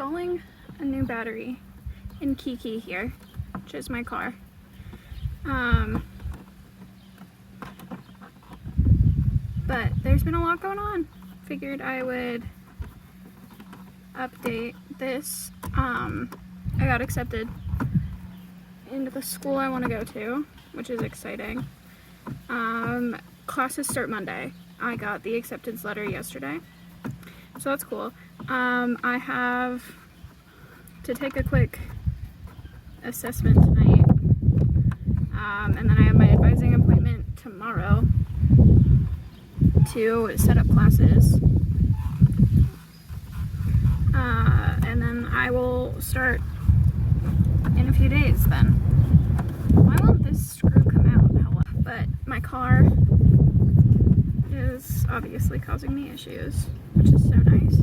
installing a new battery in Kiki here, which is my car. But there's been a lot going on. Figured I would update this. I got accepted into the school I want to go to, which is exciting. Classes start Monday. I got the acceptance letter yesterday, so that's cool. I have to take a quick assessment tonight, and then I have my advising appointment tomorrow to set up classes, and then I will start in a few days then. Why won't this screw come out? Hello. But my car is obviously causing me issues, which is so nice.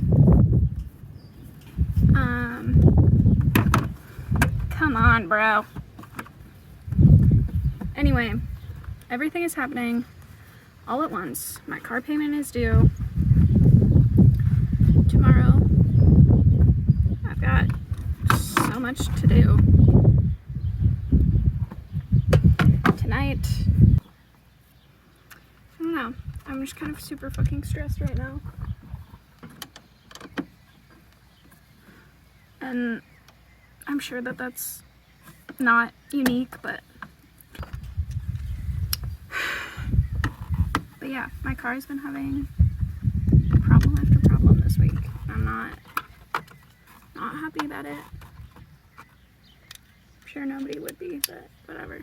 Come on, bro. Anyway, everything is happening all at once. My car payment is due tomorrow. I've got so much to do. Tonight, I don't know. I'm just kind of super fucking stressed right now. And I'm sure that that's not unique, but yeah, my car's been having problem after problem this week. I'm not happy about it. I'm sure nobody would be, but whatever.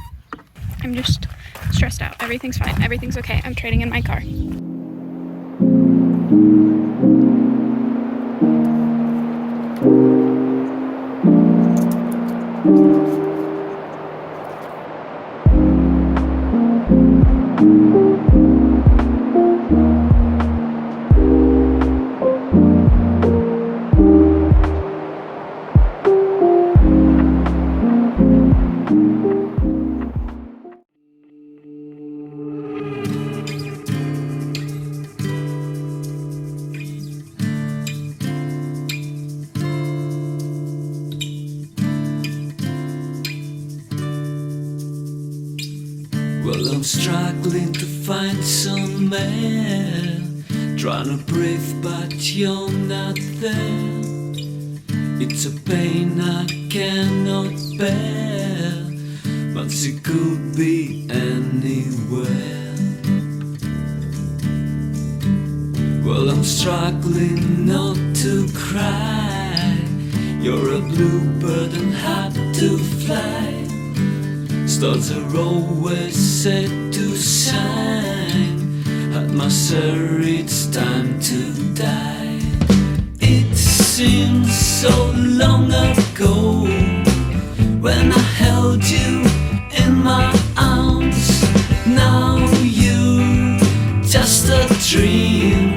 I'm just stressed out. Everything's fine. Everything's okay. I'm trading in my car. Well, I'm struggling to find some man, trying to breathe but you're not there. It's a pain I cannot bear, but it could be anywhere. Well, I'm struggling not to cry. You're a bluebird and hard to fly. Stars are always set to shine. Had my sir, it's time to die. It seems so long ago when I held you in my arms. Now you're just a dream,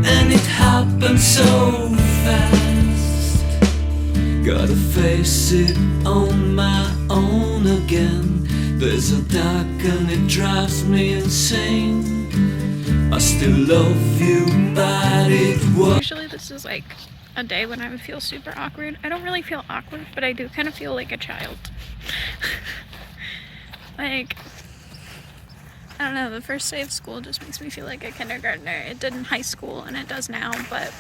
and it happened so fast. Gotta face it on my own again. There's a dark and it drives me insane. I still love you, but it was. Usually this is like a day when I would feel super awkward. I don't really feel awkward, but I do kind of feel like a child. Like, I don't know, the first day of school just makes me feel like a kindergartner. It did in high school and it does now, but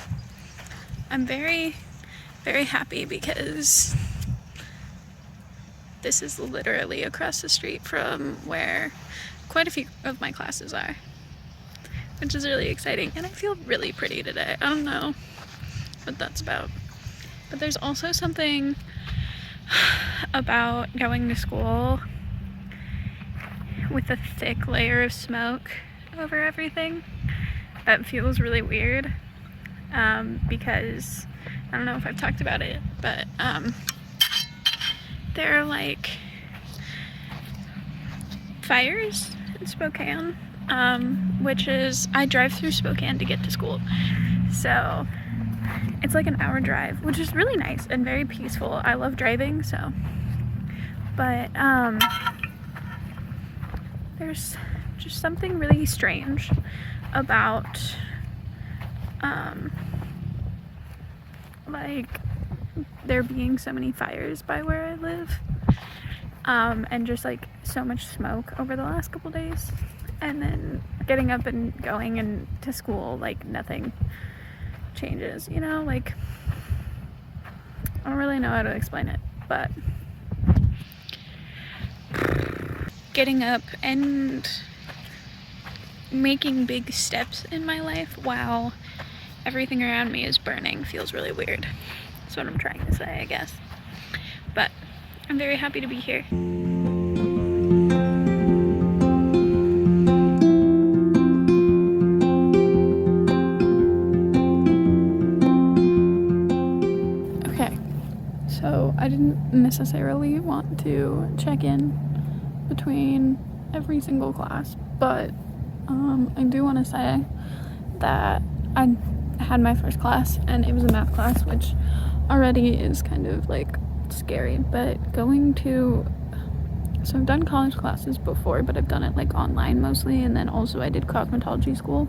I'm very, very happy because this is literally across the street from where quite a few of my classes are, which is really exciting. And I feel really pretty today. I don't know what that's about, but there's also something about going to school with a thick layer of smoke over everything that feels really weird, because I don't know if I've talked about it, but there are like fires in Spokane, which is, I drive through Spokane to get to school, so it's like an hour drive, which is really nice and very peaceful. I love driving, so, but there's just something really strange about like there being so many fires by where I live, and just like so much smoke over the last couple days, and then getting up and going and to school, like nothing changes, you know, like I don't really know how to explain it, but getting up and making big steps in my life while everything around me is burning feels really weird. That's what I'm trying to say, I guess. But I'm very happy to be here. Okay, so I didn't necessarily want to check in between every single class, but I do want to say that I had my first class and it was a math class, which already is kind of like scary, but so I've done college classes before, but I've done it like online mostly, and then also I did cosmetology school.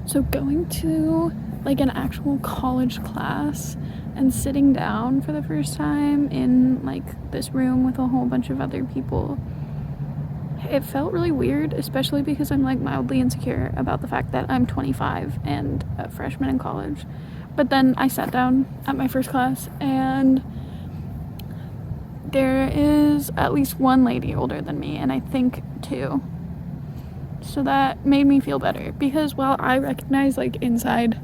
So going to like an actual college class and sitting down for the first time in like this room with a whole bunch of other people, it felt really weird, especially because I'm like mildly insecure about the fact that I'm 25 and a freshman in college. But then I sat down at my first class and there is at least one lady older than me, and I think two. So that made me feel better, because while I recognize like inside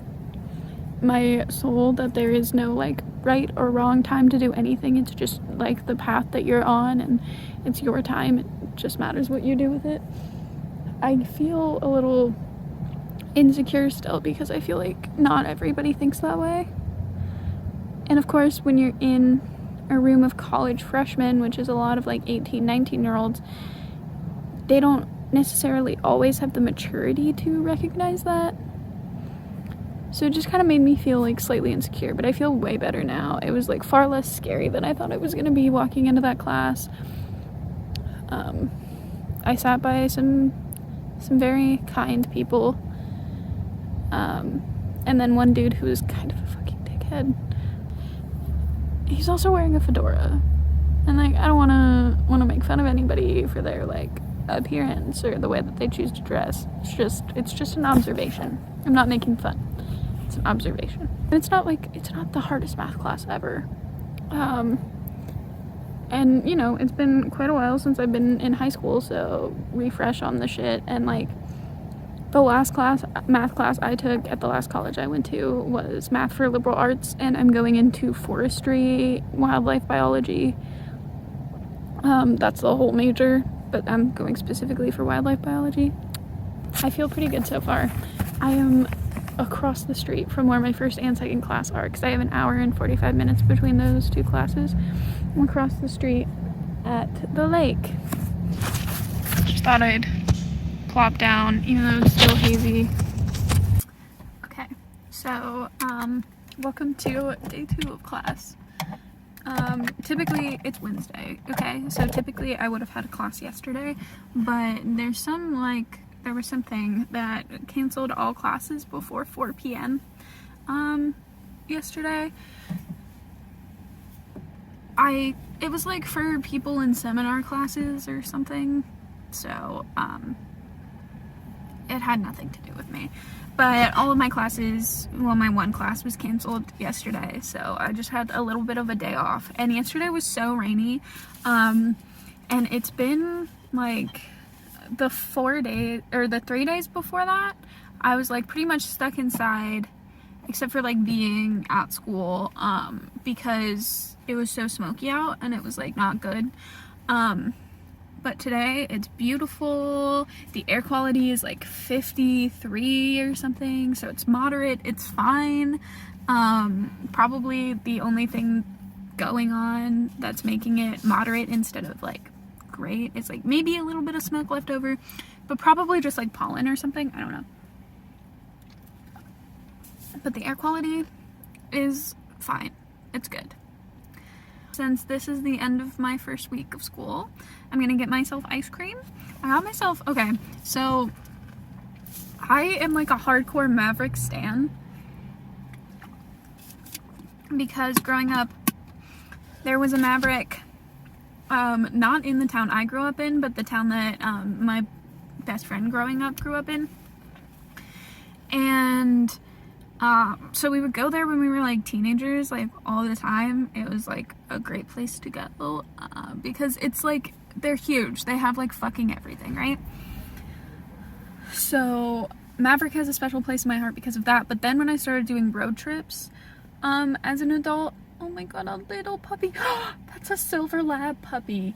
my soul that there is no like right or wrong time to do anything, it's just like the path that you're on and it's your time, it just matters what you do with it, I feel a little insecure still, because I feel like not everybody thinks that way. And of course when you're in a room of college freshmen, which is a lot of like 18-19-year-olds, they don't necessarily always have the maturity to recognize that. So it just kind of made me feel like slightly insecure, but I feel way better now. It was like far less scary than I thought it was going to be walking into that class. I sat by some very kind people, and then one dude who was kind of a fucking dickhead. He's also wearing a fedora, and like I don't want to make fun of anybody for their like appearance or the way that they choose to dress. It's just an observation. I'm not making fun. It's an observation. And it's not the hardest math class ever. And you know, it's been quite a while since I've been in high school, so refresh on the shit. And like the last math class I took at the last college I went to was math for liberal arts, and I'm going into forestry, wildlife biology. That's the whole major, but I'm going specifically for wildlife biology. I feel pretty good so far. I am across the street from where my first and second class are, because I have an hour and 45 minutes between those two classes. I'm across the street at the lake. Just thought I'd plop down, even though it's still hazy. Okay, so welcome to day 2 of class. Typically it's Wednesday, okay? So typically I would have had a class yesterday, but there was something that canceled all classes before 4 p.m. Yesterday. It was like for people in seminar classes or something, so it had nothing to do with me. But all of my classes, well, my one class was canceled yesterday, so I just had a little bit of a day off. And yesterday was so rainy, and it's been like the 3 days before that, I was like pretty much stuck inside, except for like being at school, because it was so smoky out and it was like not good. But today it's beautiful. The air quality is like 53 or something, so it's moderate, it's fine. Probably the only thing going on that's making it moderate instead of like great is like maybe a little bit of smoke left over, but probably just like pollen or something, I don't know. But the air quality is fine, it's good. Since this is the end of my first week of school, I'm gonna get myself ice cream. Okay, so I am like a hardcore Maverick stan. because growing up, there was a Maverick, not in the town I grew up in, but the town that my best friend growing up grew up in. And so we would go there when we were like teenagers, like all the time. It was like a great place to go because it's like, they're huge. They have like fucking everything, right? So Maverick has a special place in my heart because of that. But then when I started doing road trips as an adult, oh my god, a little puppy. That's a silver lab puppy.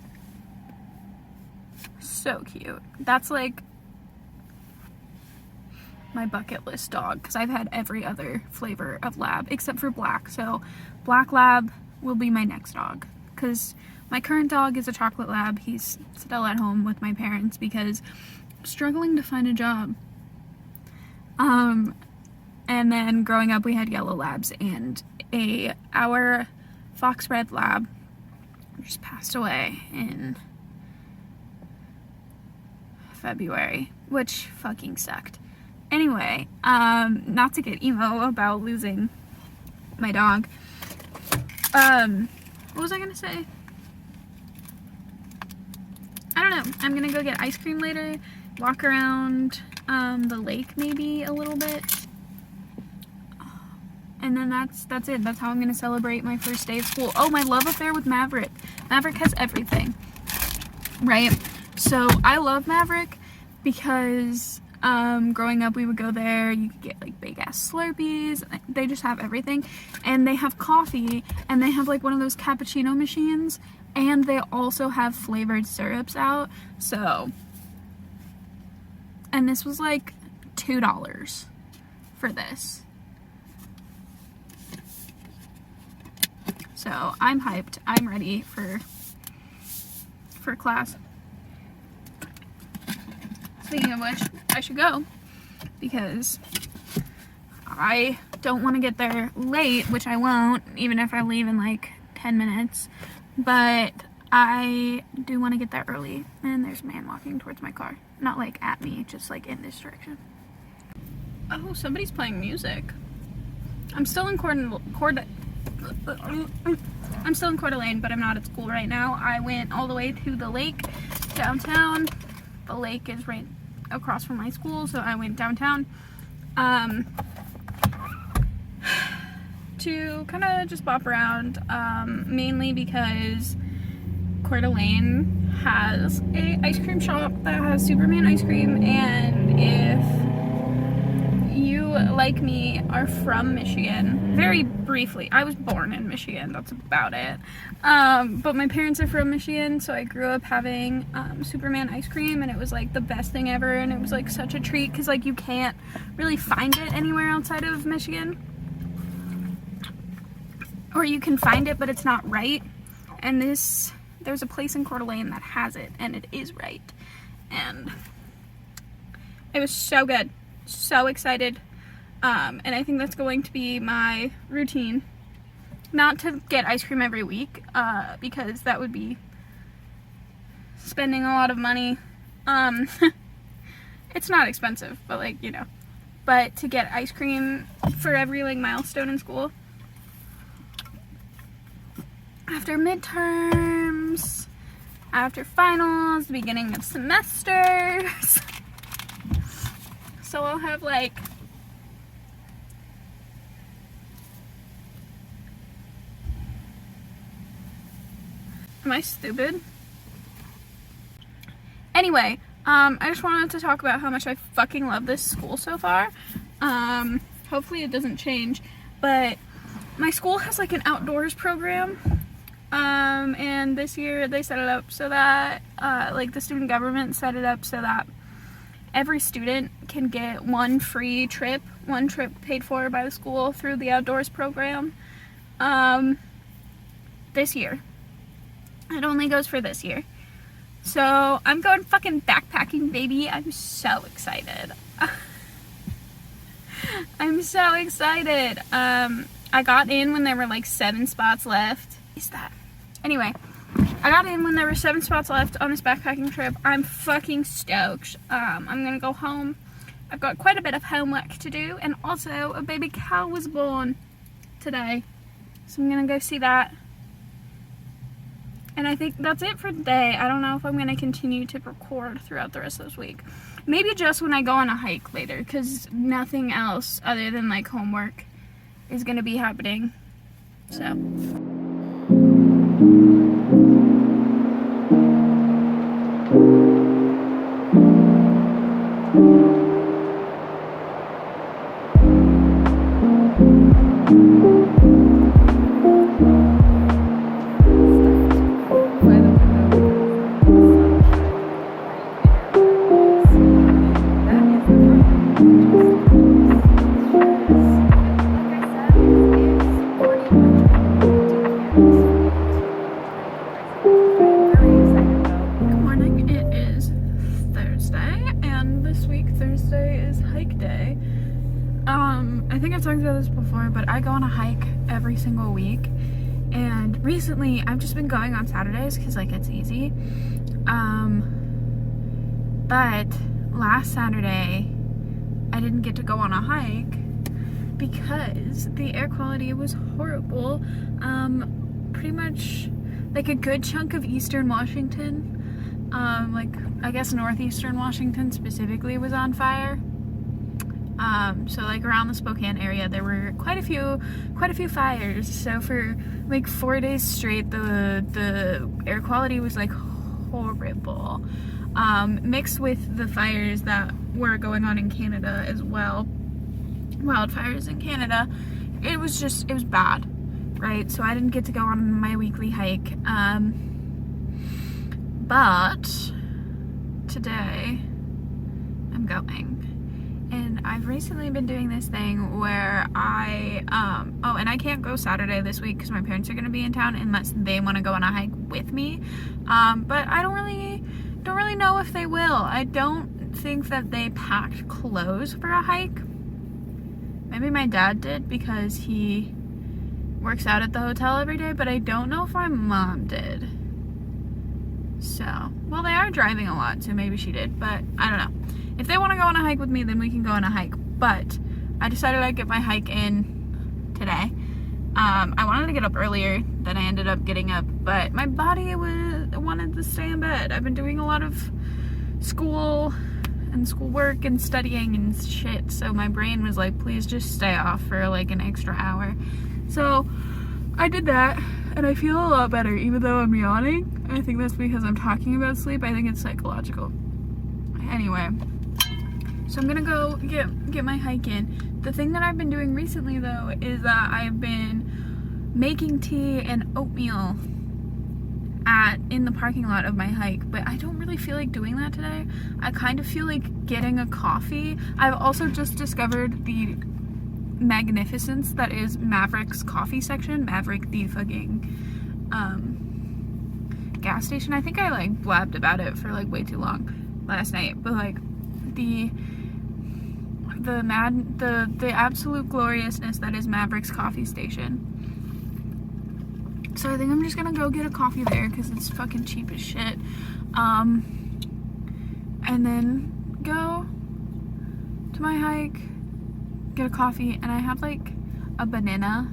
So cute. That's like my bucket list dog, because I've had every other flavor of lab except for black. So black lab will be my next dog, because my current dog is a chocolate lab. He's still at home with my parents because I'm struggling to find a job. And then growing up we had yellow labs, and our fox red lab just passed away in February, which fucking sucked. Anyway, not to get emo about losing my dog. What was I gonna say? I don't know. I'm gonna go get ice cream later, walk around the lake maybe a little bit. And then that's it. That's how I'm gonna celebrate my first day of school. Oh, my love affair with Maverick. Maverick has everything, right? So I love Maverick because growing up we would go there. You could get like big ass Slurpees. They just have everything, and they have coffee, and they have like one of those cappuccino machines, and they also have flavored syrups out. So, and this was like $2 for this. So I'm hyped. I'm ready for class. Speaking of which, I should go because I don't want to get there late, which I won't, even if I leave in like 10 minutes. But I do want to get there early, and there's a man walking towards my car. Not like at me, just like in this direction. Oh, somebody's playing music. I'm still in I'm still in Coeur d'Alene, but I'm not at school right now. I went all the way to the lake downtown. The lake is right across from my school, so I went downtown to kind of just bop around, mainly because Coeur d'Alene has a ice cream shop that has Superman ice cream, and if you, like me, are from Michigan, very briefly, I was born in Michigan, that's about it, but my parents are from Michigan, so I grew up having Superman ice cream, and it was like the best thing ever, and it was like such a treat, because like you can't really find it anywhere outside of Michigan, or you can find it but it's not right, and there's a place in Coeur d'Alene that has it, and it is right, and it was so good. So excited, and I think that's going to be my routine. Not to get ice cream every week, because that would be spending a lot of money. It's not expensive, but like, you know, but to get ice cream for every like milestone in school. After midterms, after finals, the beginning of semesters. So I'll have like am I stupid? Anyway, I just wanted to talk about how much I fucking love this school so far. Hopefully it doesn't change, but my school has like an outdoors program. And this year they set it up so that like the student government set it up so that every student can get one trip paid for by the school through the outdoors program this year. It only goes for this year. So I'm going fucking backpacking, baby. I'm so excited. I'm so excited. I got in when there were like 7 spots left. Is that? Anyway, I got in when there were 7 spots left on this backpacking trip. I'm fucking stoked. I'm gonna go home. I've got quite a bit of homework to do, and also a baby cow was born today. So I'm gonna go see that. And I think that's it for today. I don't know if I'm gonna continue to record throughout the rest of this week. Maybe just when I go on a hike later, because nothing else other than like homework is gonna be happening. So. I think I've talked about this before, but I go on a hike every single week, and recently I've just been going on Saturdays because like it's easy. But last Saturday I didn't get to go on a hike because the air quality was horrible. Pretty much like a good chunk of Eastern Washington, like I guess northeastern Washington specifically, was on fire. So like around the Spokane area there were quite a few fires. So for like 4 days straight the air quality was like horrible, mixed with the fires that were going on in Canada as well, wildfires in Canada. It was bad, right? So I didn't get to go on my weekly hike, but today I'm going. And I've recently been doing this thing where and I can't go Saturday this week because my parents are going to be in town unless they want to go on a hike with me. But I don't really know if they will. I don't think that they packed clothes for a hike. Maybe my dad did because he works out at the hotel every day, but I don't know if my mom did. So, well, they are driving a lot, so maybe she did, but I don't know. If they want to go on a hike with me, then we can go on a hike. But I decided I'd get my hike in today. I wanted to get up earlier than I ended up getting up, but my body wanted to stay in bed. I've been doing a lot of school and schoolwork and studying and shit, so my brain was like, please just stay off for like an extra hour. So I did that, and I feel a lot better, even though I'm yawning. I think that's because I'm talking about sleep. I think it's psychological. Anyway. So I'm gonna go get my hike in. The thing that I've been doing recently though is that I've been making tea and oatmeal in the parking lot of my hike, but I don't really feel like doing that today. I kind of feel like getting a coffee. I've also just discovered the magnificence that is Maverick's coffee section. Maverick, the fucking gas station. I think I like blabbed about it for like way too long last night, but like the absolute gloriousness that is Maverick's coffee station. So I think I'm just gonna go get a coffee there because it's fucking cheap as shit, and then go to my hike, get a coffee, and I have like a banana.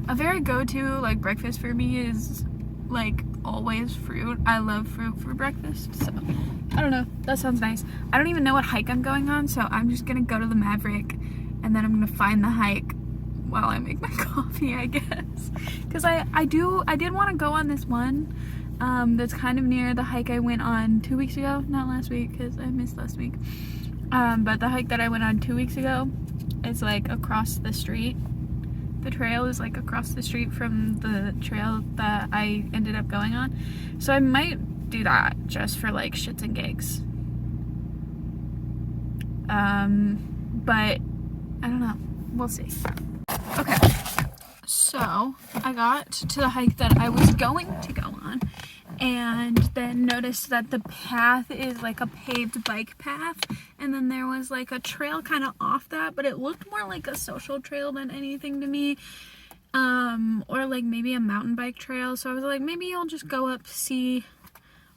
A very go-to like breakfast for me is like always fruit. I love fruit for breakfast, so I don't know, that sounds nice. I don't even know what hike I'm going on, so I'm just gonna go to the Maverick and then I'm gonna find the hike while I make my coffee, I guess. Because I did want to go on this one that's kind of near the hike I went on 2 weeks ago. Not last week because I missed last week. But the hike that I went on 2 weeks ago is like across the street. The trail is like across the street from the trail that I ended up going on. So I might do that just for like shits and gigs. But I don't know. We'll see. Okay. So I got to the hike that I was going to go on and then noticed that the path is like a paved bike path, and then there was like a trail kind of off that, but it looked more like a social trail than anything to me, or like maybe a mountain bike trail. So I was like, maybe I'll just go up, see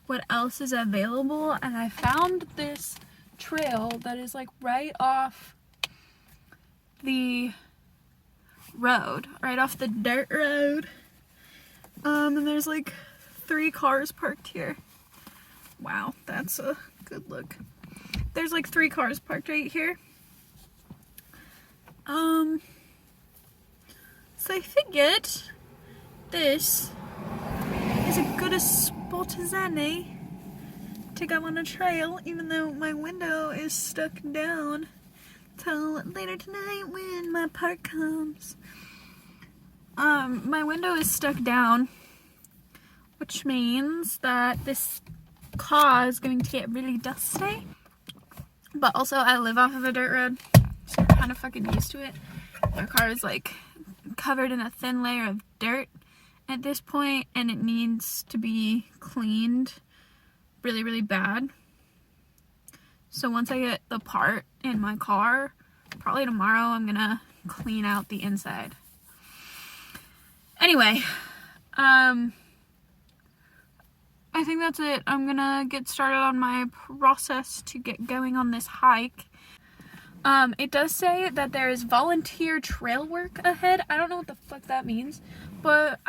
what else is available, and I found this trail that is like right off the road, right off the dirt road. And there's like 3 cars parked here. Wow, that's a good look. There's like 3 cars parked right here. So I figured this is as good a spot as any to go on a trail, even though my window is stuck down till later tonight when my part comes. My window is stuck down, which means that this car is going to get really dusty. But also I live off of a dirt road, so I'm kind of fucking used to it. My car is like covered in a thin layer of dirt at this point, and it needs to be cleaned really, really bad. So once I get the part in my car, probably tomorrow, I'm gonna clean out the inside. Anyway, I think that's it. I'm gonna get started on my process to get going on this hike. It does say that there is volunteer trail work ahead. I don't know what the fuck that means, but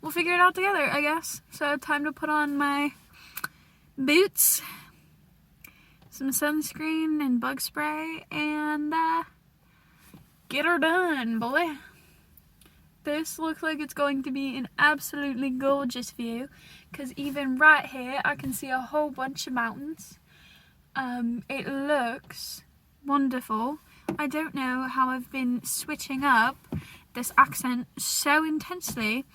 we'll figure it out together, I guess. So time to put on my boots, some sunscreen and bug spray, and get her done, boy. This looks like it's going to be an absolutely gorgeous view, because even right here I can see a whole bunch of mountains. It looks wonderful. I don't know how I've been switching up this accent so intensely,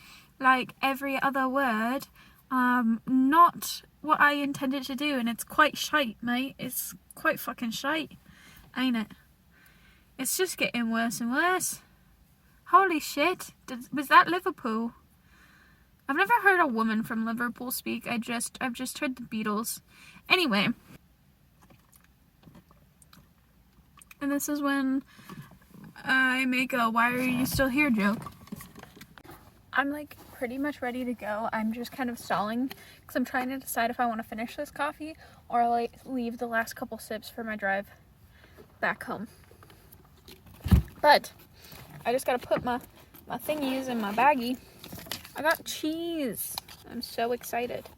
like every other word. Not what I intended to do, and it's quite shite, mate. It's quite fucking shite, ain't it? It's just getting worse and worse. Holy shit, was that Liverpool? I've never heard a woman from Liverpool speak. I've just heard the Beatles. Anyway. And this is when I make a "why are you still here" joke. I'm like pretty much ready to go. I'm just kind of stalling because I'm trying to decide if I want to finish this coffee or like leave the last couple sips for my drive back home. But I just gotta put my thingies in my baggie. I got cheese. I'm so excited.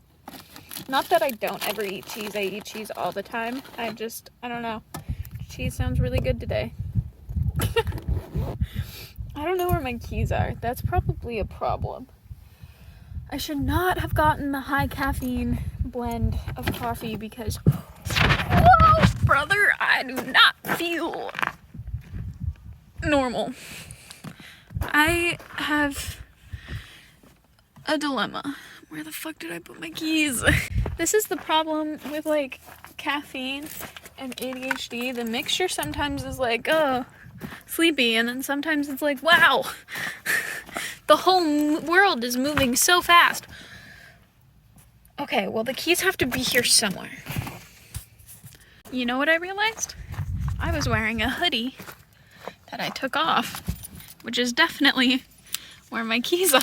Not that I don't ever eat cheese. I eat cheese all the time. I don't know. Cheese sounds really good today. I don't know where my keys are. That's probably a problem. I should not have gotten the high caffeine blend of coffee because, whoa, brother, I do not feel normal. I have a dilemma. Where the fuck did I put my keys? This is the problem with like caffeine and ADHD. The mixture sometimes is like, oh, sleepy, and then sometimes it's like, wow, the whole world is moving so fast. Okay, well, the keys have to be here somewhere. You know what I realized? I was wearing a hoodie that I took off, which is definitely where my keys are.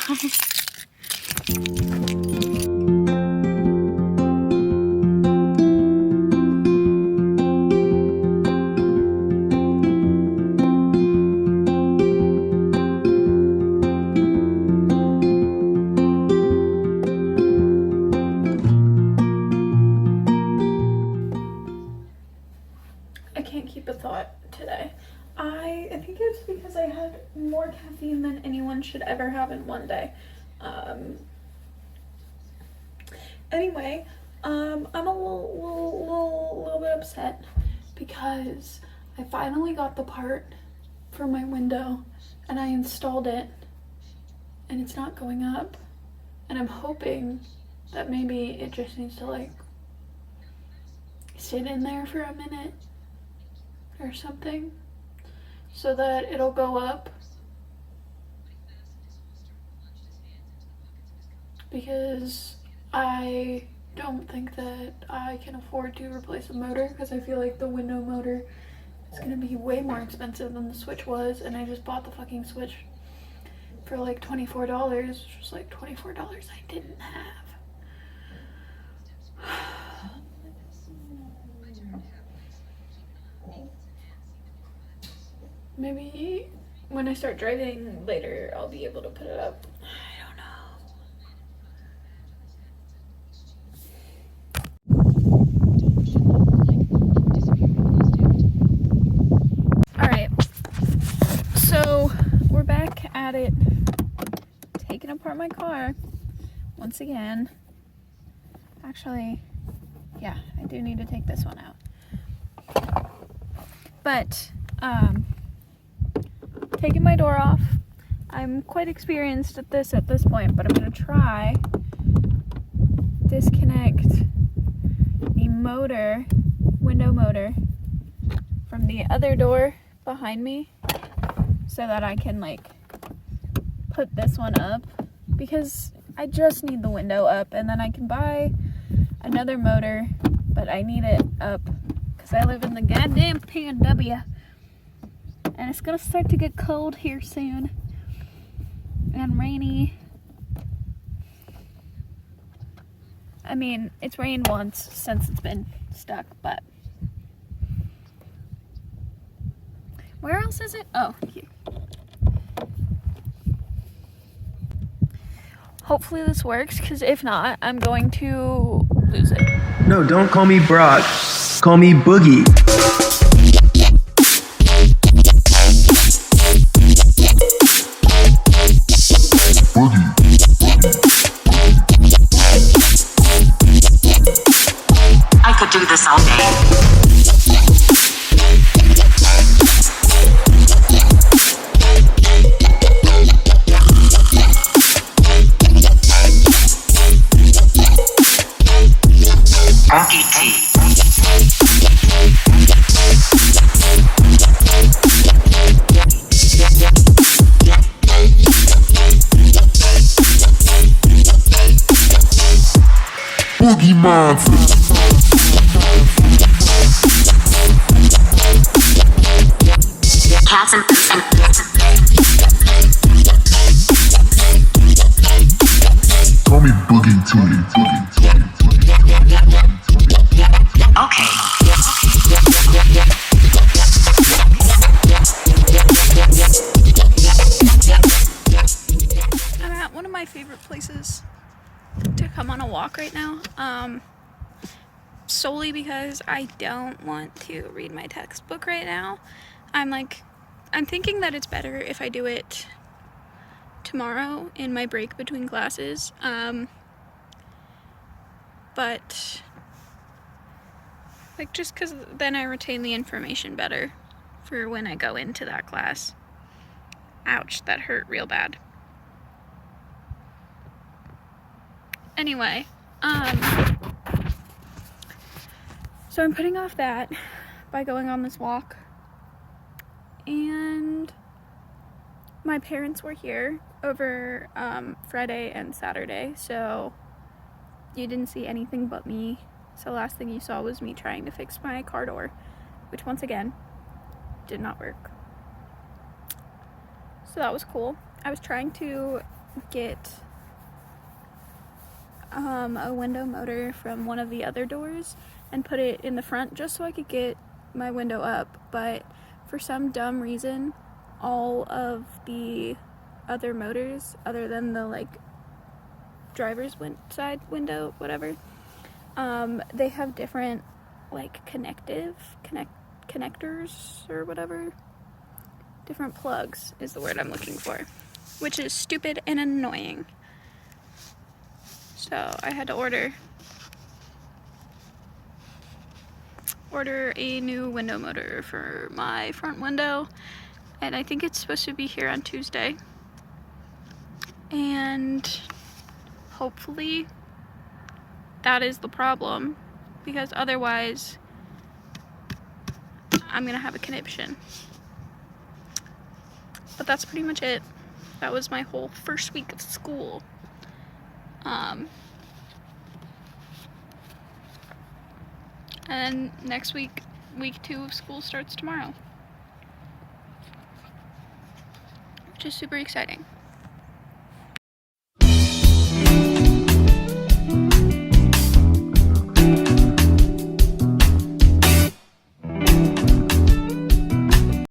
I can't keep a thought today. I think it's because I had more caffeine than anyone should ever have in one day. Anyway, I'm a little bit upset because I finally got the part for my window and I installed it and it's not going up, and I'm hoping that maybe it just needs to like sit in there for a minute or something so that it'll go up, because I don't think that I can afford to replace a motor, because I feel like the window motor is going to be way more expensive than the switch was, and I just bought the fucking switch for like $24, which was like $24 I didn't have. when I start driving later, I'll be able to put it up. I don't know. Alright, so we're back at it, taking apart my car once again. Actually, yeah, I do need to take this one out. But, taking my door off. I'm quite experienced at this point, but I'm going to try disconnect the motor, window motor, from the other door behind me so that I can like put this one up, because I just need the window up and then I can buy another motor, but I need it up because I live in the goddamn PNW. And it's gonna start to get cold here soon. And rainy. I mean, it's rained once since it's been stuck, but. Where else is it? Oh, here. Hopefully this works, because if not, I'm going to lose it. No, don't call me Brock. Call me Boogie. I could do this all day. Boggie T. Boogie Monster. Cats and Call me Boogie T. okay. I'm at one of my favorite places to come on a walk right now, solely because I don't want to read my textbook right now. I'm thinking that it's better if I do it tomorrow in my break between classes, but like just because then I retain the information better for when I go into that class. Ouch, that hurt real bad. Anyway, so I'm putting off that by going on this walk, and my parents were here over Friday and Saturday, so you didn't see anything but me. So last thing you saw was me trying to fix my car door, which once again did not work. So that was cool. I was trying to get a window motor from one of the other doors and put it in the front just so I could get my window up, but for some dumb reason all of the other motors, other than the like driver's side window, whatever, they have different like connectors or whatever. Different plugs is the word I'm looking for, which is stupid and annoying. So I had to order a new window motor for my front window, and I think it's supposed to be here on Tuesday. And hopefully that is the problem, because otherwise I'm gonna have a conniption. But that's pretty much it. That was my whole first week of school. And next week, week 2 of school starts tomorrow, which is super exciting.